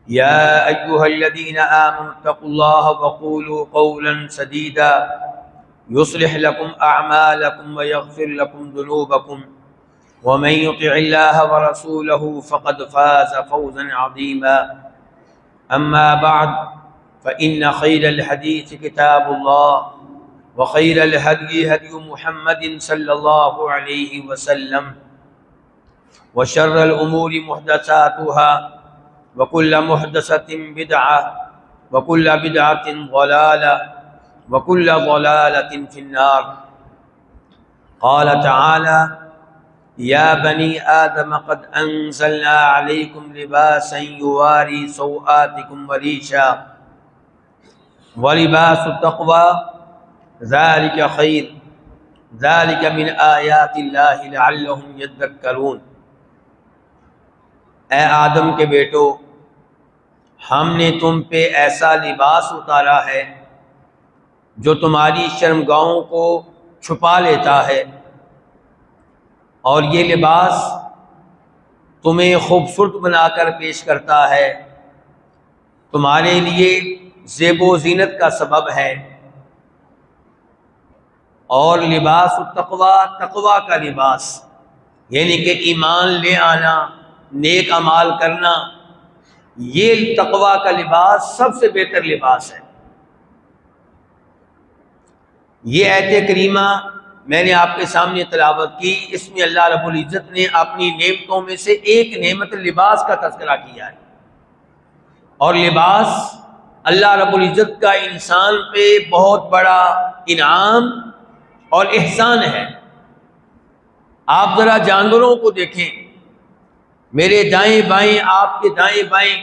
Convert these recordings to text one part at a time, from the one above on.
يا أيها الذين آمنوا اتقوا الله وقولوا قولا سديدا يصلح لكم أعمالكم ويغفر لكم ذنوبكم ومن يطع الله ورسوله فقد فاز فوزا عظيما. أما بعد فإن خير الحديث كتاب الله وخير الهدي هدي محمد صلى الله عليه وسلم وشر الأمور محدثاتها وكل محدثة بدعة وكل بدعة ضلالة وكل ضلالة في النار. قال تعالى: يا بني آدم قد أنزلنا عليكم لباسا يواري سوآتكم وريشا ولباس التقوى ذلك خير ذلك من آیات اللہ لعلهم يذکرون. اے آدم کے بیٹو، ہم نے تم پہ ایسا لباس اتارا ہے جو تمہاری شرمگاہوں کو چھپا لیتا ہے، اور یہ لباس تمہیں خوبصورت بنا کر پیش کرتا ہے، تمہارے لیے زیب و زینت کا سبب ہے. اور لباس التقوی، تقوی کا لباس یعنی کہ ایمان لے آنا، نیک اعمال کرنا، یہ تقوی کا لباس سب سے بہتر لباس ہے. یہ آیت کریمہ میں نے آپ کے سامنے تلاوت کی، اس میں اللہ رب العزت نے اپنی نعمتوں میں سے ایک نعمت لباس کا تذکرہ کیا ہے. اور لباس اللہ رب العزت کا انسان پہ بہت بڑا انعام اور احسان ہے. آپ ذرا جانوروں کو دیکھیں، میرے دائیں بائیں، آپ کے دائیں بائیں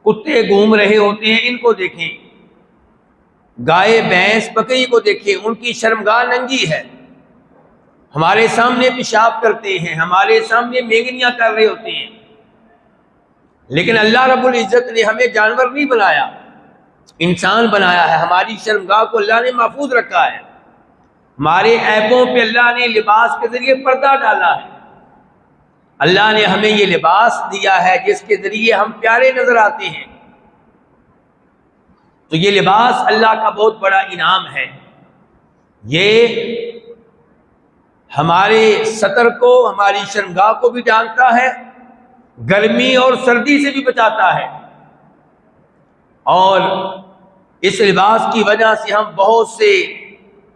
کتے گھوم رہے ہوتے ہیں، ان کو دیکھیں. گائے بھینس بکری کو دیکھیں، ان کی شرمگاہ ننگی ہے، ہمارے سامنے پیشاب کرتے ہیں، ہمارے سامنے مینگنیاں کر رہے ہوتے ہیں. لیکن اللہ رب العزت نے ہمیں جانور نہیں بنایا، انسان بنایا ہے. ہماری شرمگاہ کو اللہ نے محفوظ رکھا ہے، ہمارے عیبوں پہ اللہ نے لباس کے ذریعے پردہ ڈالا ہے. اللہ نے ہمیں یہ لباس دیا ہے جس کے ذریعے ہم پیارے نظر آتے ہیں. تو یہ لباس اللہ کا بہت بڑا انعام ہے. یہ ہمارے سطر کو، ہماری شرمگاہ کو بھی ڈھانکتا ہے، گرمی اور سردی سے بھی بچاتا ہے. اور اس لباس کی وجہ سے ہم بہت سے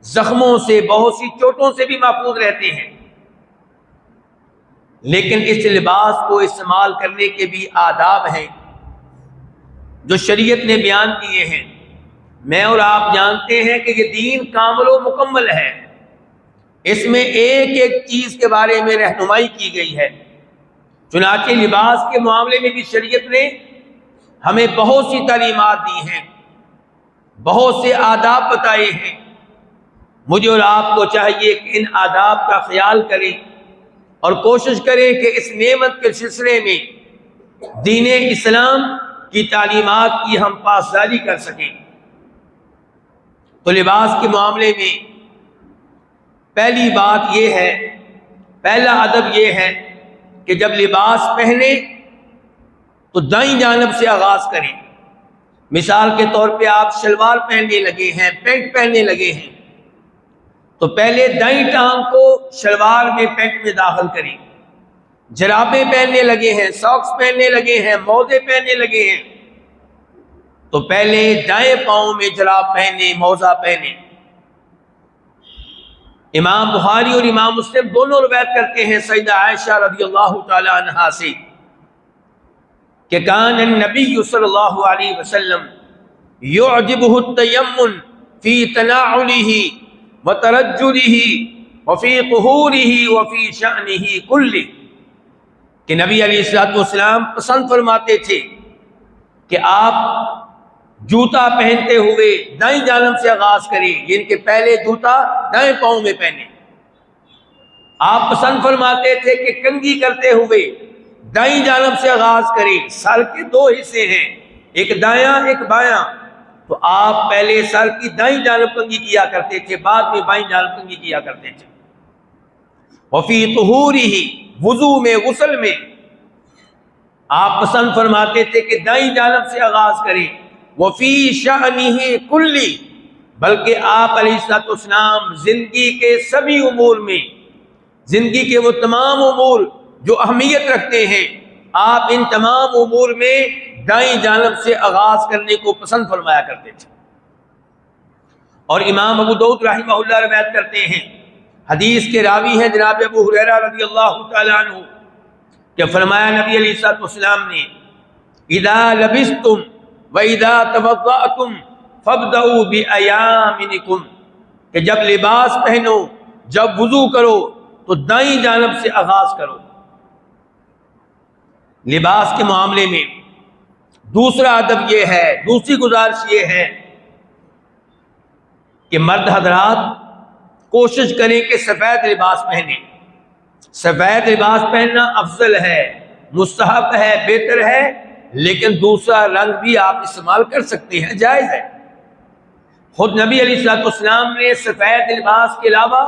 زخموں سے، بہت سی چوٹوں سے بھی محفوظ رہتے ہیں. لیکن اس لباس کو استعمال کرنے کے بھی آداب ہیں جو شریعت نے بیان کیے ہیں. میں اور آپ جانتے ہیں کہ یہ دین کامل و مکمل ہے، اس میں ایک ایک چیز کے بارے میں رہنمائی کی گئی ہے. چنانچہ لباس کے معاملے میں بھی شریعت نے ہمیں بہت سی تعلیمات دی ہیں، بہت سے آداب بتائے ہیں. مجھے اور آپ کو چاہیے کہ ان آداب کا خیال کریں اور کوشش کریں کہ اس نعمت کے سلسلے میں دین اسلام کی تعلیمات کی ہم پاسداری کر سکیں. تو لباس کے معاملے میں پہلی بات یہ ہے، پہلا ادب یہ ہے کہ جب لباس پہنے تو دائیں جانب سے آغاز کریں. مثال کے طور پہ آپ شلوار پہننے لگے ہیں، پینٹ پہننے لگے ہیں، تو پہلے دائیں ٹانگ کو شلوار میں، پینٹ میں داخل کریں. جرابیں پہننے لگے ہیں، ساکس پہننے لگے ہیں، موزے پہننے لگے ہیں، تو پہلے دائیں پاؤں میں جراب پہنے، موزہ پہنے. امام بخاری اور امام مسلم دونوں روایت کرتے ہیں سیدہ عائشہ رضی اللہ تعالی عنہا سے کہ کان النبی صلی اللہ علیہ وسلم یعجبہ التیمن فی تناعلہ وترجلہ وفی طہورہ وفی شأنہ کلہ، کہ نبی علیہ الصلوۃ والسلام پسند فرماتے تھے کہ آپ جوتا پہنتے ہوئے دائیں جانب سے آغاز کریں، یعنی کہ پہلے جوتا دائیں پاؤں میں پہنے. آپ پسند فرماتے تھے کہ کنگھی کرتے ہوئے دائیں جانب سے آغاز کریں. سر کے دو حصے ہیں، ایک دایاں ایک بایاں، تو آپ پہلے سر کی دائیں جانب کنگھی کیا کرتے تھے، بعد میں بائیں جانب کنگھی کیا کرتے تھے. وفی طہورہ، وضو میں، غسل میں، آپ پسند فرماتے تھے کہ دائیں جانب سے آغاز کریں، وفی شأنہ کلی، بلکہ آپ علیہ الصلوۃ والسلام زندگی کے سبھی امور میں، زندگی کے وہ تمام امور جو اہمیت رکھتے ہیں، آپ ان تمام امور میں دائیں جانب سے آغاز کرنے کو پسند فرمایا کرتے تھے۔ اور امام ابو داؤد رحمہ اللہ روایت کرتے ہیں، حدیث کے راوی ہیں جناب ابو ہریرہ رضی اللہ تعالی عنہ، کہ فرمایا نبی علیہ الصلوۃ والسلام نے، اذا لبستم واذا توضأتم فابدؤوا بایامنکم، کہ جب لباس پہنو، جب وضو کرو تو دائیں جانب سے آغاز کرو۔ لباس کے معاملے میں دوسرا ادب یہ ہے، دوسری گزارش یہ ہے کہ مرد حضرات کوشش کریں کہ سفید لباس پہنیں۔ سفید لباس پہننا افضل ہے، مستحب ہے، بہتر ہے، لیکن دوسرا رنگ بھی آپ استعمال کر سکتے ہیں، جائز ہے۔ خود نبی علیہ الصلوۃ والسلام نے سفید لباس کے علاوہ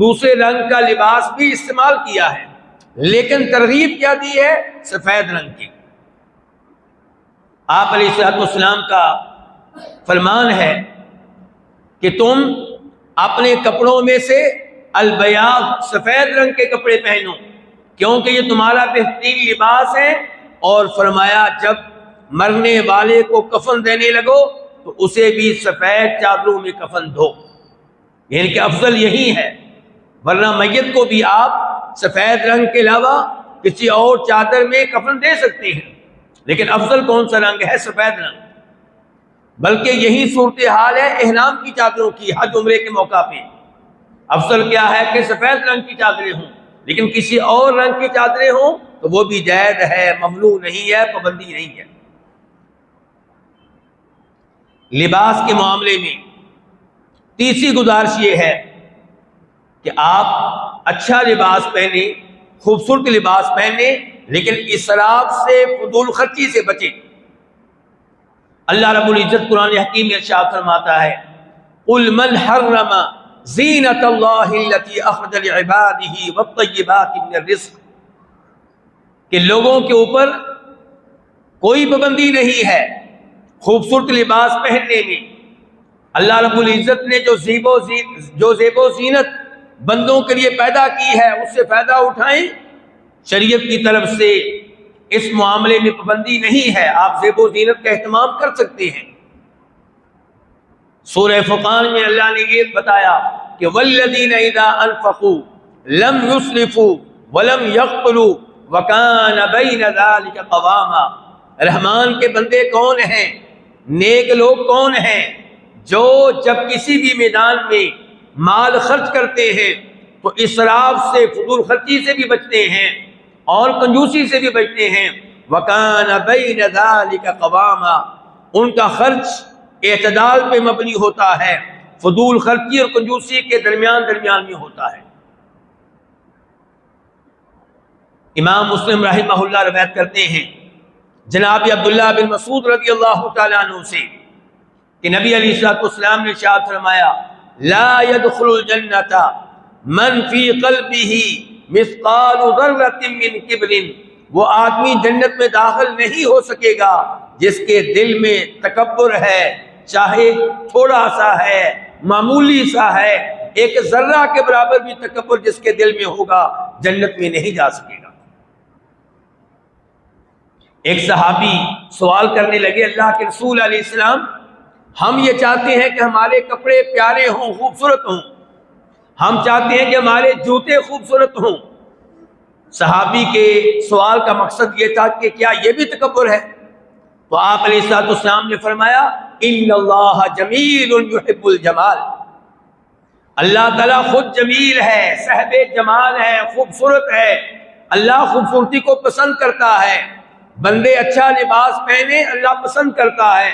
دوسرے رنگ کا لباس بھی استعمال کیا ہے، لیکن ترغیب کیا دی ہے؟ سفید رنگ کی۔ آپ علیہ الصلوۃ والسلام کا فرمان ہے کہ تم اپنے کپڑوں میں سے البیاض، سفید رنگ کے کپڑے پہنو، کیونکہ یہ تمہارا بہترین لباس ہے، اور فرمایا جب مرنے والے کو کفن دینے لگو تو اسے بھی سفید چادروں میں کفن دو، یعنی کہ افضل یہی ہے، ورنہ میت کو بھی آپ سفید رنگ کے علاوہ کسی اور چادر میں کفن دے سکتے ہیں، لیکن افضل کون سا رنگ ہے؟ سفید رنگ۔ بلکہ یہی صورتحال ہے احرام کی چادروں کی، حج عمرے کے موقع پہ افضل کیا ہے کہ سفید رنگ کی چادریں ہوں، لیکن کسی اور رنگ کی چادریں ہوں تو وہ بھی جائز ہے، ممنوع نہیں ہے، پابندی نہیں ہے۔ لباس کے معاملے میں تیسری گزارش یہ ہے کہ آپ اچھا لباس پہنیں، خوبصورت لباس پہنیں، لیکن اسراف سے، فضول خرچی سے بچیں۔ اللہ رب العزت قرآن حکیم میں ارشاد فرماتا ہے، قل من حرم زینت اللہ التی اخرج لعبادہ والطیبات من الرزق، کہ لوگوں کے اوپر کوئی پابندی نہیں ہے خوبصورت لباس پہننے میں۔ اللہ رب العزت نے جو زیب و زینت بندوں کے لیے پیدا کی ہے اس سے فائدہ اٹھائیں، شریعت کی طرف سے اس معاملے میں پابندی نہیں ہے، آپ زیب و زینت کا اہتمام کر سکتے ہیں۔ سورہ فرقان میں اللہ نے یہ بتایا کہ والذین اذا انفقوا لم یسرفوا ولم یقتروا وکان بین ذلک قواما، رحمان کے بندے کون ہیں، نیک لوگ کون ہیں، جو جب کسی بھی میدان میں مال خرچ کرتے ہیں تو اسراف سے، فضول خرچی سے بھی بچتے ہیں اور کنجوسی سے بھی بچتے ہیں۔ وَكَانَ بَيْنَ ذَلِكَ قَوَامًا، ان کا خرچ اعتدال پہ مبنی ہوتا ہے، فضول خرچی اور کنجوسی کے درمیان میں ہوتا ہے۔ امام مسلم رحمہ اللہ روایت کرتے ہیں جناب عبداللہ بن مسعود رضی اللہ تعالیٰ عنہ سے کہ نبی علیہ الصلوۃ والسلام نے ارشاد فرمایا، لا يدخل الجنۃ من فی قلبہ مثقال ذرۃ من کبر، وہ آدمی جنت میں داخل نہیں ہو سکے گا جس کے دل میں تکبر ہے، چاہے تھوڑا سا ہے، معمولی سا ہے، ایک ذرہ کے برابر بھی تکبر جس کے دل میں ہوگا جنت میں نہیں جا سکے گا۔ ایک صحابی سوال کرنے لگے، اللہ کے رسول علیہ السلام، ہم یہ چاہتے ہیں کہ ہمارے کپڑے پیارے ہوں، خوبصورت ہوں، ہم چاہتے ہیں کہ ہمارے جوتے خوبصورت ہوں۔ صحابی کے سوال کا مقصد یہ تھا کہ کیا یہ بھی تکبر ہے؟ تو آپ علیہ الصلوۃ والسلام نے فرمایا، ان اللہ جمیل یحب الجمال، اللہ تعالیٰ خود جمیل ہے، صاحب جمال ہے، خوبصورت ہے، اللہ خوبصورتی کو پسند کرتا ہے۔ بندے اچھا لباس پہنے اللہ پسند کرتا ہے،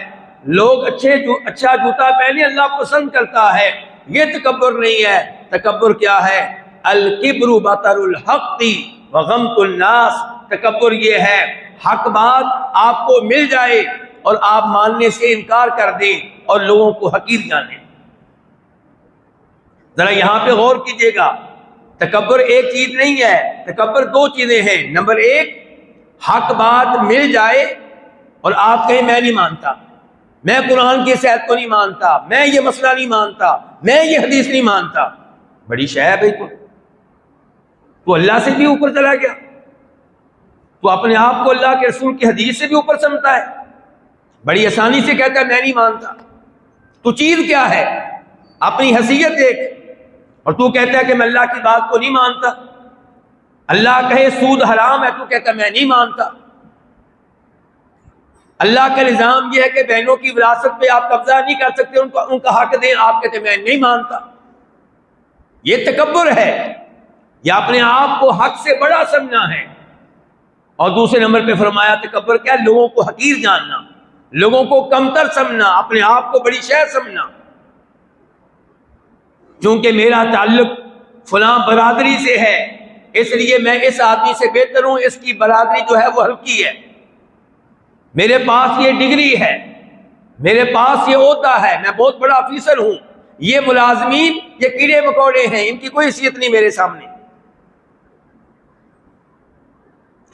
لوگ اچھا جوتا پہنے اللہ پسند کرتا ہے، یہ تکبر نہیں ہے۔ تکبر کیا ہے؟ الکبر بطر الحق وغمط الناس، تکبر یہ ہے حق بات آپ کو مل جائے اور آپ ماننے سے انکار کر دیں اور لوگوں کو حقیر جانیں۔ ذرا یہاں پہ غور کیجئے گا، تکبر ایک چیز نہیں ہے، تکبر دو چیزیں ہیں۔ نمبر ایک، حق بات مل جائے اور آپ کہیں میں نہیں مانتا، میں قرآن کی صحت کو نہیں مانتا، میں یہ مسئلہ نہیں مانتا، میں یہ حدیث نہیں مانتا، بڑی شے ہے بھائی، تو اللہ سے بھی اوپر چلا گیا، تو اپنے آپ کو اللہ کے رسول کی حدیث سے بھی اوپر سمجھتا ہے، بڑی آسانی سے کہتا ہے میں نہیں مانتا۔ تو چیز کیا ہے؟ اپنی حیثیت دیکھ، اور تو کہتا ہے کہ میں اللہ کی بات کو نہیں مانتا، اللہ کہے سود حرام ہے تو کہتا ہے میں نہیں مانتا، اللہ کا نظام یہ ہے کہ بہنوں کی وراثت پہ آپ قبضہ نہیں کر سکتے، ان کا حق دیں، آپ کہتے ہیں میں نہیں مانتا۔ یہ تکبر ہے، یہ اپنے آپ کو حق سے بڑا سمجھنا ہے۔ اور دوسرے نمبر پہ فرمایا تکبر کیا؟ لوگوں کو حقیر جاننا، لوگوں کو کمتر سمجھنا، اپنے آپ کو بڑی شے سمجھنا۔ چونکہ میرا تعلق فلاں برادری سے ہے اس لیے میں اس آدمی سے بہتر ہوں، اس کی برادری جو ہے وہ ہلکی ہے، میرے پاس یہ ڈگری ہے، میرے پاس یہ عہدہ ہے، میں بہت بڑا افیسر ہوں، یہ ملازمین یہ کیڑے مکوڑے ہیں، ان کی کوئی حیثیت نہیں میرے سامنے۔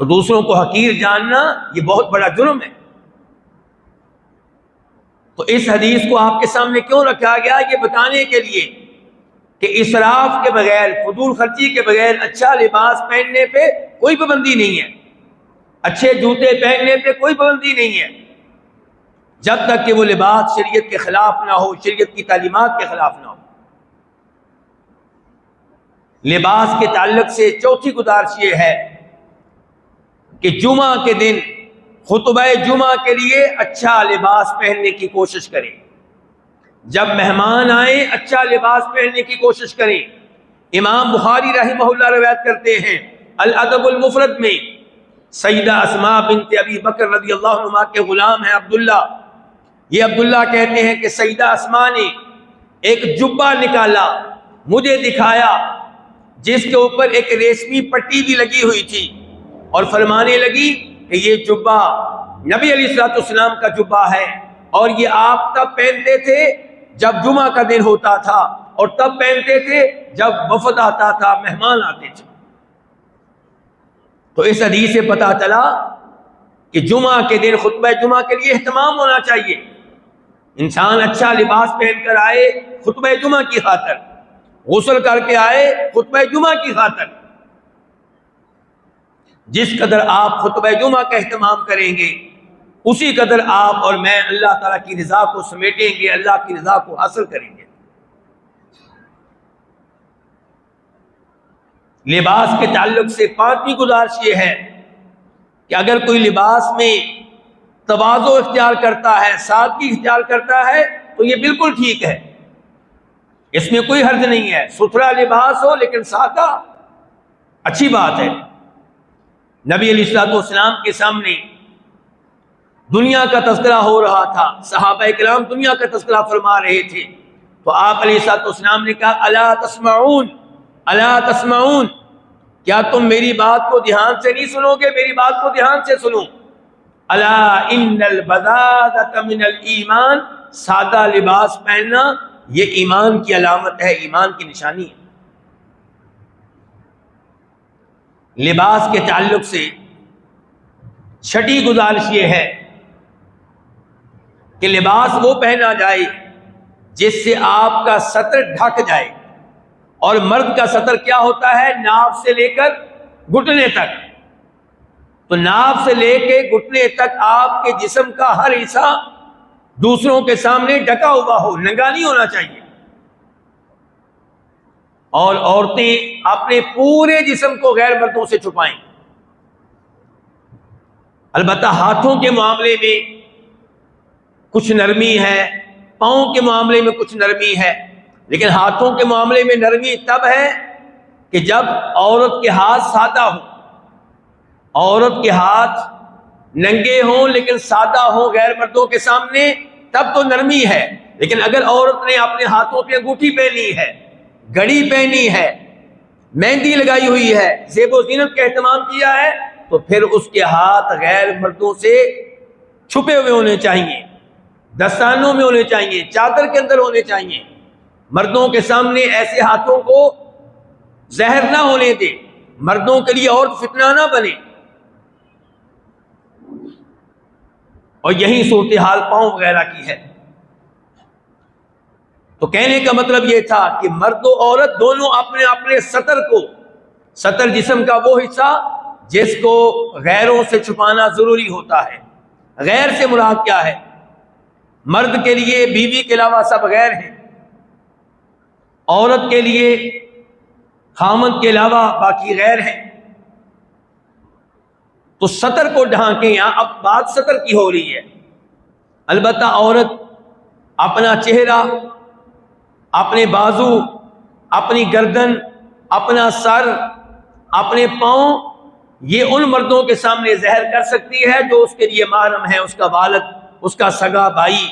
تو دوسروں کو حقیر جاننا یہ بہت بڑا جرم ہے۔ تو اس حدیث کو آپ کے سامنے کیوں رکھا گیا؟ یہ بتانے کے لیے کہ اسراف کے بغیر، فضول خرچی کے بغیر اچھا لباس پہننے پہ کوئی پابندی نہیں ہے، اچھے جوتے پہننے پہ کوئی پابندی نہیں ہے، جب تک کہ وہ لباس شریعت کے خلاف نہ ہو، شریعت کی تعلیمات کے خلاف نہ ہو۔ لباس کے تعلق سے چوتھی گزارش یہ ہے کہ جمعہ کے دن خطبہ جمعہ کے لیے اچھا لباس پہننے کی کوشش کریں، جب مہمان آئیں اچھا لباس پہننے کی کوشش کریں۔ امام بخاری رحمہ اللہ روایت کرتے ہیں الادب المفرد میں، سیدہ اسماء بنت ابی بکر رضی اللہ عنہما کے غلام ہیں عبداللہ، یہ عبداللہ کہتے ہیں کہ سیدہ اسماء نے ایک جبہ نکالا، مجھے دکھایا، جس کے اوپر ایک ریشمی پٹی بھی لگی ہوئی تھی، اور فرمانے لگی کہ یہ جبہ نبی علیہ الصلوۃ والسلام کا جبہ ہے، اور یہ آپ تب پہنتے تھے جب جمعہ کا دن ہوتا تھا، اور تب پہنتے تھے جب وفد آتا تھا، مہمان آتے تھے۔ تو اس حدیث سے پتہ چلا کہ جمعہ کے دن خطبہ جمعہ کے لیے اہتمام ہونا چاہیے، انسان اچھا لباس پہن کر آئے خطبہ جمعہ کی خاطر، غسل کر کے آئے خطبہ جمعہ کی خاطر۔ جس قدر آپ خطبہ جمعہ کا اہتمام کریں گے اسی قدر آپ اور میں اللہ تعالیٰ کی رضا کو سمیٹیں گے، اللہ کی رضا کو حاصل کریں گے۔ لباس کے تعلق سے پانچویں گزارش یہ ہے کہ اگر کوئی لباس میں تواضع اختیار کرتا ہے، سادگی اختیار کرتا ہے تو یہ بالکل ٹھیک ہے، اس میں کوئی حرج نہیں ہے، ستھرا لباس ہو لیکن سادہ، اچھی بات ہے۔ نبی علیہ الصلوۃ والسلام کے سامنے دنیا کا تذکرہ ہو رہا تھا، صحابہ کرام دنیا کا تذکرہ فرما رہے تھے، تو آپ علیہ الصلوۃ والسلام نے کہا الا تسمعون، الا تسمعون، کیا تم میری بات کو دھیان سے نہیں سنو گے؟ میری بات کو دھیان سے سنو۔ الا ان البذاذۃ من الایمان، سادہ لباس پہننا یہ ایمان کی علامت ہے، ایمان کی نشانی ہے۔ لباس کے تعلق سے چھٹی گزارش یہ ہے کہ لباس وہ پہنا جائے جس سے آپ کا سطر ڈھک جائے، اور مرد کا سطر کیا ہوتا ہے؟ ناف سے لے کر گھٹنے تک، تو ناف سے لے کے گھٹنے تک آپ کے جسم کا ہر حصہ دوسروں کے سامنے ڈھکا ہوا ہو، ننگا نہیں ہونا چاہیے۔ اور عورتیں اپنے پورے جسم کو غیر مردوں سے چھپائیں، البتہ ہاتھوں کے معاملے میں کچھ نرمی ہے، پاؤں کے معاملے میں کچھ نرمی ہے، لیکن ہاتھوں کے معاملے میں نرمی تب ہے کہ جب عورت کے ہاتھ سادہ ہوں، عورت کے ہاتھ ننگے ہوں لیکن سادہ ہوں غیر مردوں کے سامنے، تب تو نرمی ہے۔ لیکن اگر عورت نے اپنے ہاتھوں پہ انگوٹھی پہنی ہے، گھڑی پہنی ہے، مہندی لگائی ہوئی ہے، زیب و زینت کا اہتمام کیا ہے، تو پھر اس کے ہاتھ غیر مردوں سے چھپے ہوئے ہونے چاہیے، دستانوں میں ہونے چاہیے، چادر کے اندر ہونے چاہیے۔ مردوں کے سامنے ایسے ہاتھوں کو زہر نہ ہونے دے، مردوں کے لیے اور فتنہ نہ بنے۔ اور یہی صورتحال پاؤں وغیرہ کی ہے۔ تو کہنے کا مطلب یہ تھا کہ مرد و عورت دونوں اپنے اپنے سطر کو، سطر جسم کا وہ حصہ جس کو غیروں سے چھپانا ضروری ہوتا ہے۔ غیر سے مراد کیا ہے؟ مرد کے لیے بیوی کے علاوہ سب غیر ہیں، عورت کے لیے خامند کے علاوہ باقی غیر ہیں۔ تو سطر کو ڈھانکیں، یہاں اب بات سطر کی ہو رہی ہے۔ البتہ عورت اپنا چہرہ، اپنے بازو، اپنی گردن، اپنا سر، اپنے پاؤں، یہ ان مردوں کے سامنے ظاہر کر سکتی ہے جو اس کے لیے محرم ہے، اس کا والد، اس کا سگا بھائی،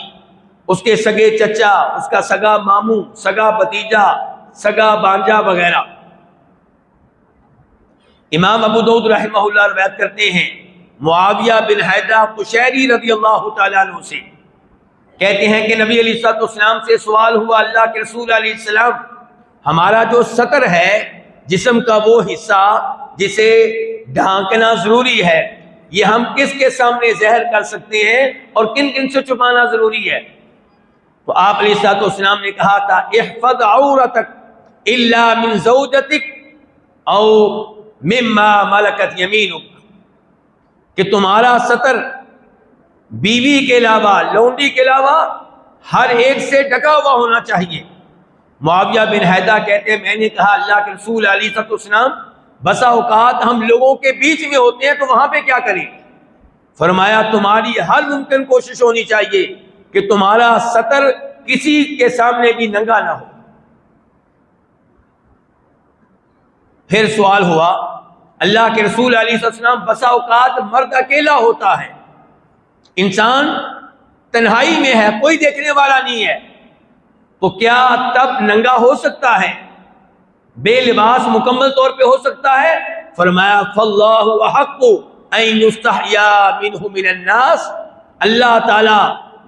اس کے سگے چچا، اس کا سگا ماموں، سگا بھتیجا، سگا بانجا وغیرہ۔ امام ابو داؤد رحمہ اللہ روایت کرتے ہیں معاویہ بن حیدہ قشیری رضی اللہ تعالیٰ عنہ سے، کہتے ہیں کہ نبی علیہ السلام سے سوال ہوا، اللہ کے رسول علیہ السلام، ہمارا جو سطر ہے، جسم کا وہ حصہ جسے ڈھانکنا ضروری ہے، یہ ہم کس کے سامنے ظاہر کر سکتے ہیں اور کن کن سے چھپانا ضروری ہے؟ تو آپ علیہ السلام نے کہا تھا احفظ عورتک الا من زوجتک او مما ملکت یمینک، کہ تمہارا سطر بیوی کے علاوہ، لونڈی کے علاوہ ہر ایک سے ڈھکا ہوا ہونا چاہیے۔ معاویہ بن حیدہ کہتے ہیں میں نے کہا اللہ کے رسول علیہ السلام، بسا اوقات ہم لوگوں کے بیچ میں ہوتے ہیں تو وہاں پہ کیا کریں؟ فرمایا تمہاری ہر ممکن کوشش ہونی چاہیے کہ تمہارا سطر کسی کے سامنے بھی ننگا نہ ہو۔ پھر سوال ہوا اللہ کے رسول علیہ السلام، بسا اوقات مرد اکیلا ہوتا ہے، انسان تنہائی میں ہے، کوئی دیکھنے والا نہیں ہے، تو کیا تب ننگا ہو سکتا ہے، بے لباس مکمل طور پہ ہو سکتا ہے؟ فرمایا فاللہ احق ان یستحیا منہ من الناس، اللہ تعالی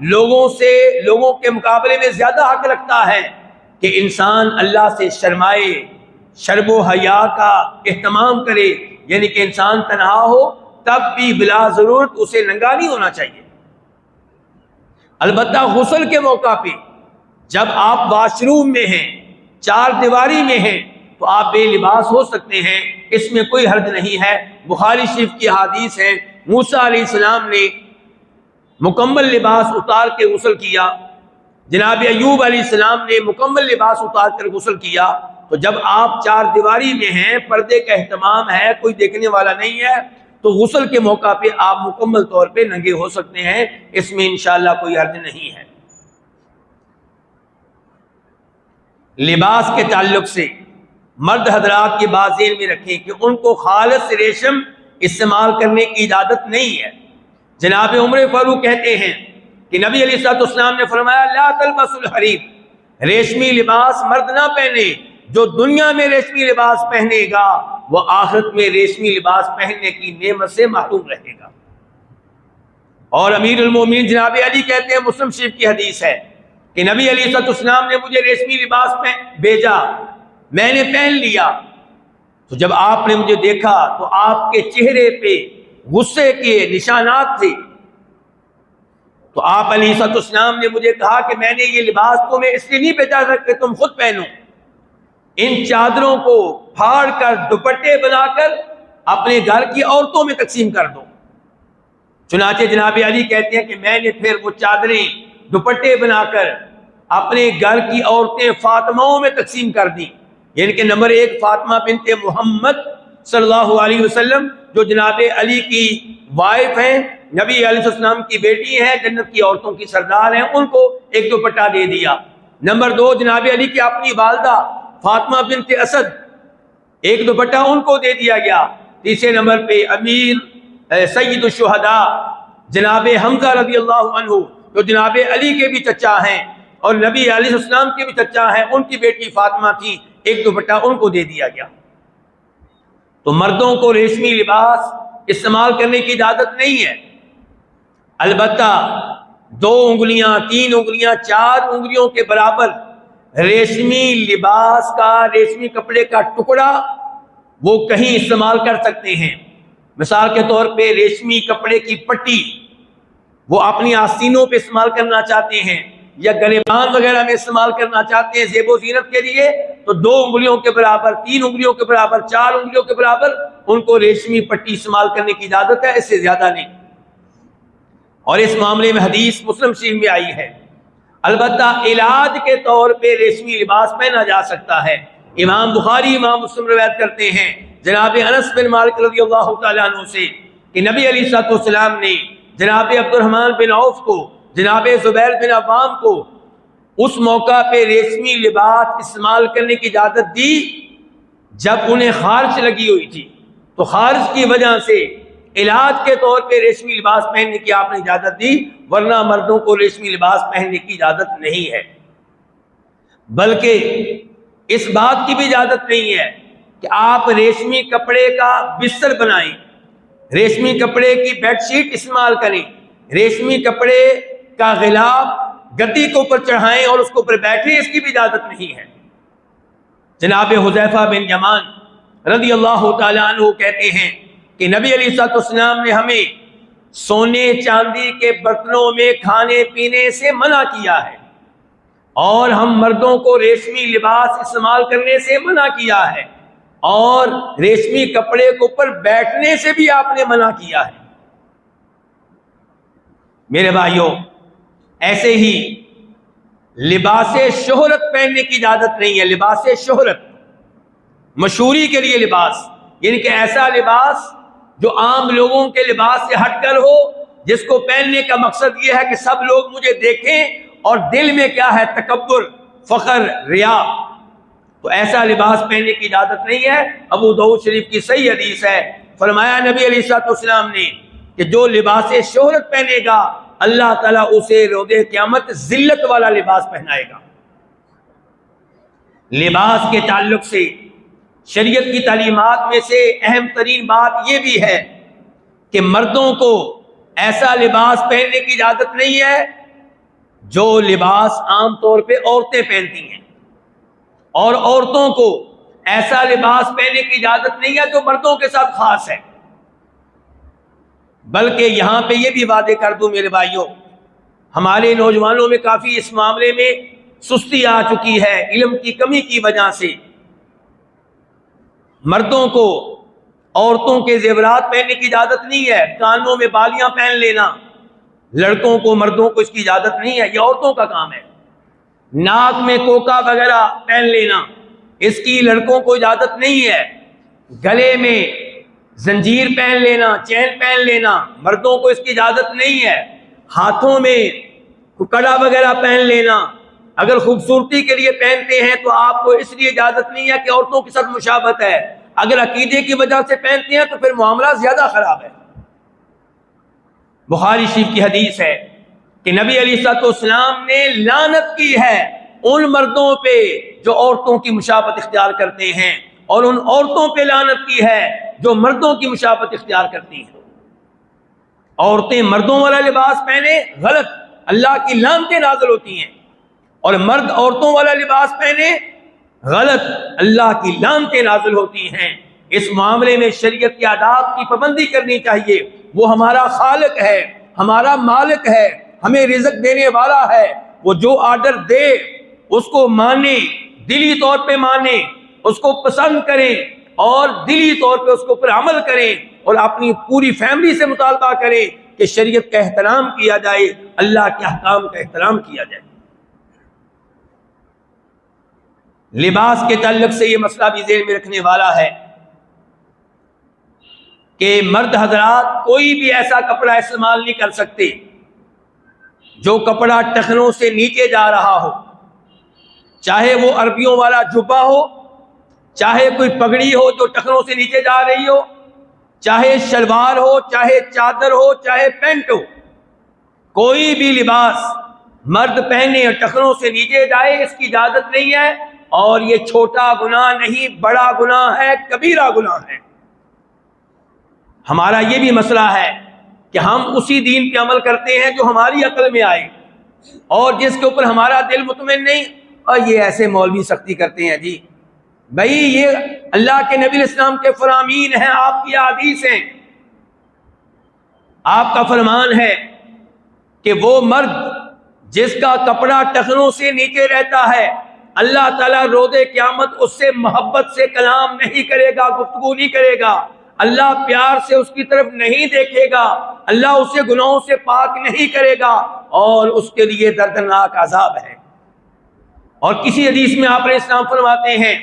لوگوں کے مقابلے میں زیادہ حق رکھتا ہے کہ انسان اللہ سے شرمائے، شرم و حیا کا اہتمام کرے، یعنی کہ انسان تنہا ہو تب بھی بلا ضرورت اسے ننگا نہیں ہونا چاہیے۔ البتہ غسل کے موقع پہ جب آپ واش روم میں ہیں، چار دیواری میں ہیں، تو آپ بے لباس ہو سکتے ہیں، اس میں کوئی حرج نہیں ہے۔ بخاری شریف کی حدیث ہے موسیٰ علیہ السلام نے مکمل لباس اتار کے غسل کیا، جناب ایوب علیہ السلام نے مکمل لباس اتار کر غسل کیا۔ تو جب آپ چار دیواری میں ہیں، پردے کا اہتمام ہے، کوئی دیکھنے والا نہیں ہے، تو غسل کے موقع پہ آپ مکمل طور پہ ننگے ہو سکتے ہیں، اس میں انشاءاللہ کوئی حرج نہیں ہے۔ لباس کے تعلق سے مرد حضرات کی بات ذہن میں رکھیں کہ ان کو خالص ریشم استعمال کرنے کی اجازت نہیں ہے۔ جناب عمر فاروق کہتے ہیں کہ نبی علیہ السلام نے فرمایا لا تلبسوا الحریر، ریشمی لباس مرد نہ پہنے، جو دنیا میں ریشمی لباس پہنے گا وہ آخرت میں ریشمی لباس پہننے کی نعمت سے محروم رہے گا۔ اور امیر المومنین جناب علی کہتے ہیں، مسلم شریف کی حدیث ہے کہ نبی علیہ السلام نے مجھے ریشمی لباس بھیجا، میں نے پہن لیا، تو جب آپ نے مجھے دیکھا تو آپ کے چہرے پہ غصے کے نشانات تھے، تو آپ علیہ السلام نے مجھے کہا کہ میں نے یہ لباس تمہیں اس لیے نہیں بھیجا کہ تم خود پہنو، ان چادروں کو پھاڑ کر دوپٹے بنا کر اپنے گھر کی عورتوں میں تقسیم کر دو۔ چنانچہ جناب علی کہتے ہیں کہ میں نے پھر وہ چادریں دوپٹے بنا کر اپنے گھر کی عورتیں فاطمہوں میں تقسیم کر دی، یعنی کہ نمبر 1 فاطمہ بنت محمد صلی اللہ علیہ وسلم جو جناب علی کی وائف ہیں، نبی علیہ السلام کی بیٹی ہیں، جنت کی عورتوں کی سردار ہیں، ان کو ایک دوپٹہ دے دیا۔ نمبر 2 جناب علی کی اپنی والدہ فاطمہ بنت اسد، ایک دوپٹہ ان کو دے دیا گیا۔ تیسرے نمبر پہ امیر سید الشہداء جناب حمزہ رضی اللہ عنہ جو جناب علی کے بھی چچا ہیں اور نبی علیہ السلام کے بھی چچا ہیں، ان کی بیٹی فاطمہ تھی، ایک دوپٹہ ان کو دے دیا گیا۔ تو مردوں کو ریشمی لباس استعمال کرنے کی اجازت نہیں ہے، البتہ 2 انگلیاں، 3 انگلیاں، 4 انگلیوں کے برابر ریشمی لباس کا، ریشمی کپڑے کا ٹکڑا وہ کہیں استعمال کر سکتے ہیں۔ مثال کے طور پہ ریشمی کپڑے کی پٹی وہ اپنی آستینوں پہ استعمال کرنا چاہتے ہیں یا گریبان وغیرہ میں استعمال کرنا چاہتے ہیں زیب و زینت کے لیے، تو 2 انگلیوں کے برابر، 3 انگلیوں کے برابر، 4 انگلیوں کے برابر ان کو ریشمی پٹی استعمال کرنے کی اجازت ہے، اس سے زیادہ نہیں۔ اور اس معاملے میں حدیث مسلم شریف میں آئی ہے۔ البتہ علاج کے طور پہ ریشمی لباس پہنا جا سکتا ہے۔ امام بخاری، امام مسلم روایت کرتے ہیں جناب انس بن مالک رضی اللہ تعالیٰ عنہ سے کہ نبی علیہ الصلوۃ والسلام نے جناب عبد الرحمن بن عوف کو، جناب زبیر بن عوام کو اس موقع پہ ریشمی لباس استعمال کرنے کی اجازت دی جب انہیں خارش لگی ہوئی تھی، تو خارش کی وجہ سے علاج کے طور پہ ریشمی لباس پہننے کی آپ نے اجازت دی، ورنہ مردوں کو ریشمی لباس پہننے کی اجازت نہیں ہے۔ بلکہ اس بات کی بھی اجازت نہیں ہے کہ آپ ریشمی کپڑے کا بستر بنائیں، ریشمی کپڑے کی بیڈ شیٹ استعمال کریں، ریشمی کپڑے کا غلاف گدی کے اوپر چڑھائیں اور اس کے اوپر بیٹھیں، اس کی بھی اجازت نہیں ہے۔ جناب حذیفہ بن یمان رضی اللہ تعالیٰ عنہ کہتے ہیں کہ نبی علیہ الصلوۃ والسلام نے ہمیں سونے چاندی کے برتنوں میں کھانے پینے سے منع کیا ہے، اور ہم مردوں کو ریشمی لباس استعمال کرنے سے منع کیا ہے، اور ریشمی کپڑے کے اوپر بیٹھنے سے بھی آپ نے منع کیا ہے۔ میرے بھائیوں، ایسے ہی لباس شہرت پہننے کی اجازت نہیں ہے۔ لباس شہرت، مشہوری کے لیے لباس، یعنی کہ ایسا لباس جو عام لوگوں کے لباس سے ہٹ کر ہو، جس کو پہننے کا مقصد یہ ہے کہ سب لوگ مجھے دیکھیں، اور دل میں کیا ہے؟ تکبر، فخر، ریا، تو ایسا لباس پہننے کی اجازت نہیں ہے۔ ابو داؤد شریف کی صحیح حدیث ہے، فرمایا نبی علیہ الصلوۃ والسلام نے کہ جو لباس شہرت پہنے گا اللہ تعالیٰ اسے روز قیامت ذلت والا لباس پہنائے گا۔ لباس کے تعلق سے شریعت کی تعلیمات میں سے اہم ترین بات یہ بھی ہے کہ مردوں کو ایسا لباس پہننے کی اجازت نہیں ہے جو لباس عام طور پہ عورتیں پہنتی ہیں، اور عورتوں کو ایسا لباس پہننے کی اجازت نہیں ہے جو مردوں کے ساتھ خاص ہے۔ بلکہ یہاں پہ یہ بھی وعدے کر دوں میرے بھائیوں، ہمارے نوجوانوں میں کافی اس معاملے میں سستی آ چکی ہے، علم کی کمی کی وجہ سے۔ مردوں کو عورتوں کے زیورات پہننے کی اجازت نہیں ہے، کانوں میں بالیاں پہن لینا، لڑکوں کو، مردوں کو اس کی اجازت نہیں ہے، یہ عورتوں کا کام ہے۔ ناک میں کوکا وغیرہ پہن لینا، اس کی لڑکوں کو اجازت نہیں ہے۔ گلے میں زنجیر پہن لینا، چین پہن لینا، مردوں کو اس کی اجازت نہیں ہے۔ ہاتھوں میں کڑا وغیرہ پہن لینا، اگر خوبصورتی کے لیے پہنتے ہیں تو آپ کو اس لیے اجازت نہیں ہے کہ عورتوں کے ساتھ مشابہت ہے، اگر عقیدے کی وجہ سے پہنتے ہیں تو پھر معاملہ زیادہ خراب ہے۔ بخاری شریف کی حدیث ہے کہ نبی علیہ الصلوۃ والسلام نے لعنت کی ہے ان مردوں پہ جو عورتوں کی مشابہت اختیار کرتے ہیں، اور ان عورتوں پہ لعنت کی ہے جو مردوں کی مشابہت اختیار کرتی ہیں۔ عورتیں مردوں والا لباس پہنے، غلط، اللہ کی لعنتیں نازل ہوتی ہیں، اور مرد عورتوں والا لباس پہنے، غلط، اللہ کی لعنتیں نازل ہوتی ہیں۔ اس معاملے میں شریعت کے آداب کی پابندی کرنی چاہیے۔ وہ ہمارا خالق ہے، ہمارا مالک ہے، ہمیں رزق دینے والا ہے، وہ جو آرڈر دے اس کو مانیں، دلی طور پہ مانیں، اس کو پسند کریں، اور دلی طور پہ اس کے اوپر عمل کریں، اور اپنی پوری فیملی سے مطالبہ کریں کہ شریعت کا احترام کیا جائے، اللہ کے احکام کا احترام کیا جائے۔ لباس کے تعلق سے یہ مسئلہ بھی ذہن میں رکھنے والا ہے کہ مرد حضرات کوئی بھی ایسا کپڑا استعمال نہیں کر سکتے جو کپڑا ٹخنوں سے نیچے جا رہا ہو، چاہے وہ عربیوں والا جبہ ہو، چاہے کوئی پگڑی ہو جو ٹخنوں سے نیچے جا رہی ہو، چاہے شلوار ہو، چاہے چادر ہو، چاہے پینٹ ہو، کوئی بھی لباس مرد پہنے اور ٹخنوں سے نیچے جائے اس کی اجازت نہیں ہے، اور یہ چھوٹا گناہ نہیں، بڑا گناہ ہے، کبیرہ گناہ ہے۔ ہمارا یہ بھی مسئلہ ہے کہ ہم اسی دین پہ عمل کرتے ہیں جو ہماری عقل میں آئے، اور جس کے اوپر ہمارا دل مطمئن نہیں، اور یہ ایسے مولوی سختی کرتے ہیں۔ جی بھائی، یہ اللہ کے نبی علیہ السلام کے فرامین ہیں، آپ کی حدیث ہیں، آپ کا فرمان ہے کہ وہ مرد جس کا کپڑا ٹخنوں سے نیچے رہتا ہے، اللہ تعالیٰ روز قیامت اس سے محبت سے کلام نہیں کرے گا، گفتگو نہیں کرے گا، اللہ پیار سے اس کی طرف نہیں دیکھے گا، اللہ اسے گناہوں سے پاک نہیں کرے گا، اور اس کے لیے دردناک عذاب ہے۔ اور کسی حدیث میں آپ علیہ السلام فرماتے ہیں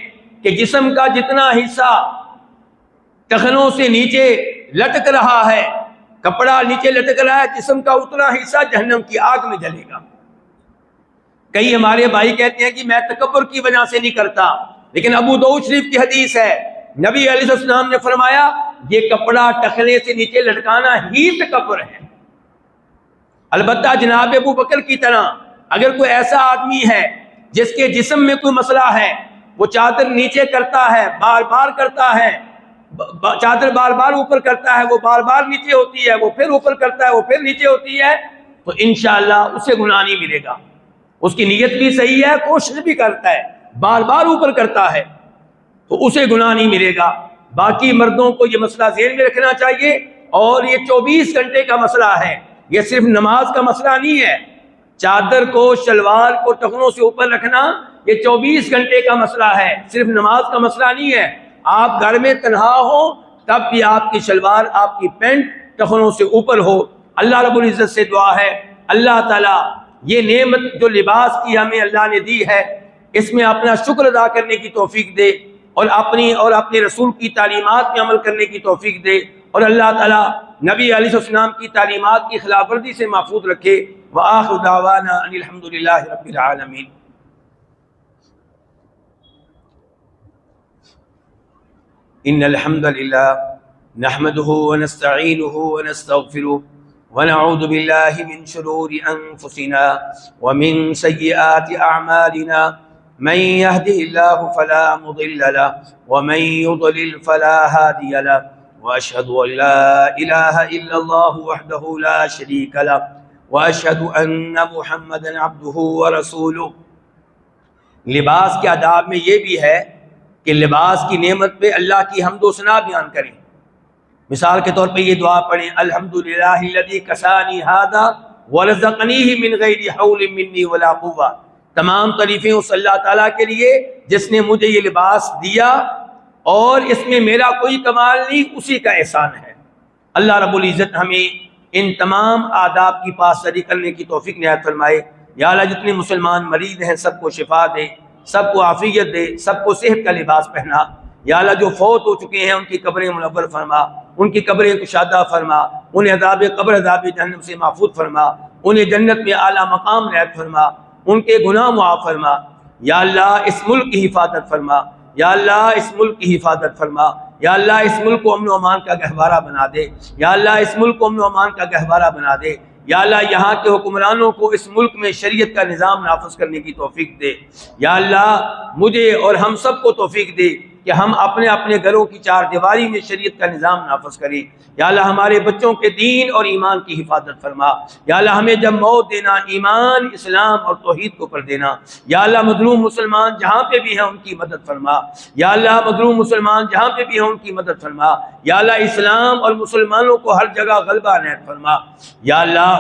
کہ جسم کا جتنا حصہ ٹخنوں سے نیچے لٹک رہا ہے، کپڑا نیچے لٹک رہا ہے، جسم کا اتنا حصہ جہنم کی آگ میں جلے گا۔ کئی ہمارے بھائی کہتے ہیں کہ میں تکبر کی وجہ سے نہیں کرتا، لیکن ابو داؤد شریف کی حدیث ہے، نبی علیہ السلام نے فرمایا یہ کپڑا ٹخنے سے نیچے لٹکانا ہی تکبر ہے۔ البتہ جناب ابو بکر کی طرح اگر کوئی ایسا آدمی ہے جس کے جسم میں کوئی مسئلہ ہے، وہ چادر نیچے کرتا ہے، بار بار کرتا ہے، چادر بار بار اوپر کرتا ہے، وہ بار بار نیچے ہوتی ہے، وہ پھر اوپر کرتا ہے، وہ پھر نیچے ہوتی ہے، تو انشاءاللہ اسے گناہ نہیں ملے گا۔ اس کی نیت بھی صحیح ہے، کوشش بھی کرتا ہے، بار بار اوپر کرتا ہے، تو اسے گناہ نہیں ملے گا۔ باقی مردوں کو یہ مسئلہ ذہن میں رکھنا چاہیے، اور یہ 24 گھنٹے کا مسئلہ ہے، یہ صرف نماز کا مسئلہ نہیں ہے۔ چادر کو، شلوار کو ٹخنوں سے اوپر رکھنا یہ 24 گھنٹے کا مسئلہ ہے، صرف نماز کا مسئلہ نہیں ہے۔ آپ گھر میں تنہا ہو تب بھی آپ کی شلوار، آپ کی پینٹ ٹخنوں سے اوپر ہو۔ اللہ رب العزت سے دعا ہے اللہ تعالیٰ یہ نعمت جو لباس کی ہمیں اللہ نے دی ہے، اس میں اپنا شکر ادا کرنے کی توفیق دے، اور اپنے رسول کی تعلیمات میں عمل کرنے کی توفیق دے، اور اللہ تعالیٰ نبی علیہ السلام کی تعلیمات کی خلاف ورزی سے محفوظ رکھے۔ وآخر دعوانا ان الحمدللہ رب العالمین۔ ان الحمد للہ نحمده ونستعینه ونستغفره ونعوذ باللہ من شرور انفسنا ومن سیئات اعمالنا، من يهده الله فلا مضل له ومن يضلل فلا هادي له، واشهد ان لا اله الا الله وحده لا شريك له، واشهد ان محمدا عبده ورسوله۔ لباس کے آداب میں یہ بھی ہے کہ لباس کی نعمت پہ اللہ کی حمد و ثنا بیان کریں۔ مثال کے طور پہ یہ دعا پڑھیں، الحمدللہ الذی کسانی ھذا ورزقنیہ من غیر حول منی ولا قوہ۔ تمام تعریفیں اس اللہ تعالیٰ کے لیے جس نے مجھے یہ لباس دیا، اور اس میں میرا کوئی کمال نہیں، اسی کا احسان ہے۔ اللہ رب العزت ہمیں ان تمام آداب کی پاسداری کرنے کی توفیق عنایت فرمائے۔ یا اللہ جتنے مسلمان مریض ہیں سب کو شفا دے، سب کو عافیت دے، سب کو صحت کا لباس پہنا۔ یا اللہ جو فوت ہو چکے ہیں ان کی قبریں منور فرما، ان کی قبریں کشادہ فرما، انہیں عذاب قبر، عذاب جہنم سے محفوظ فرما، انہیں جنت میں اعلیٰ مقام عنایت فرما، ان کے گناہ معاف فرما۔ یا اللہ اس ملک کی حفاظت فرما، یا اللہ اس ملک کی حفاظت فرما، یا اللہ اس ملک کو امن و امان کا گہوارہ بنا دے، یا اللہ اس ملک کو امن و امان کا گہوارہ بنا دے۔ یا اللہ یہاں کے حکمرانوں کو اس ملک میں شریعت کا نظام نافذ کرنے کی توفیق دے۔ یا اللہ مجھے اور ہم سب کو توفیق دے کہ ہم اپنے اپنے گھروں کی چار دیواری میں شریعت کا نظام نافذ کریں۔ یا اللہ ہمارے بچوں کے دین اور ایمان کی حفاظت فرما۔ یا اللہ ہمیں جب موت دینا ایمان، اسلام اور توحید کو پر دینا۔ یا اللہ مظلوم مسلمان جہاں پہ بھی ہیں ان کی مدد فرما۔ یا اللہ مظلوم مسلمان جہاں پہ بھی ہیں ان کی مدد فرما۔ یا اللہ اسلام اور مسلمانوں کو ہر جگہ غلبہ عنایت فرما۔ یا اللہ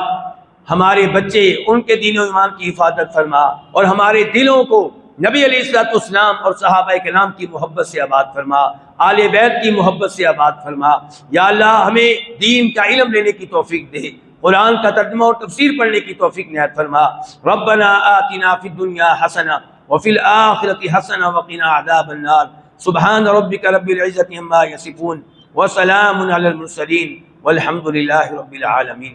ہمارے بچے ان کے دین و ایمان کی حفاظت فرما، اور ہمارے دلوں کو نبی علیہ الصلوۃ والسلام اور صحابہ کرام کی محبت سے آباد فرما، آل بیت کی محبت سے آباد فرما۔ یا اللہ ہمیں دین کا علم لینے کی توفیق دے، قرآن کا ترجمہ اور تفسیر پڑھنے کی توفیق عنایت فرما۔ ربنا آتنا فی الدنیا حسنہ وفی الآخرۃ حسنہ وقنا عذاب النار۔ سبحان ربک رب العزۃ عما یصفون وسلام علی المرسلین والحمد للہ رب العالمین۔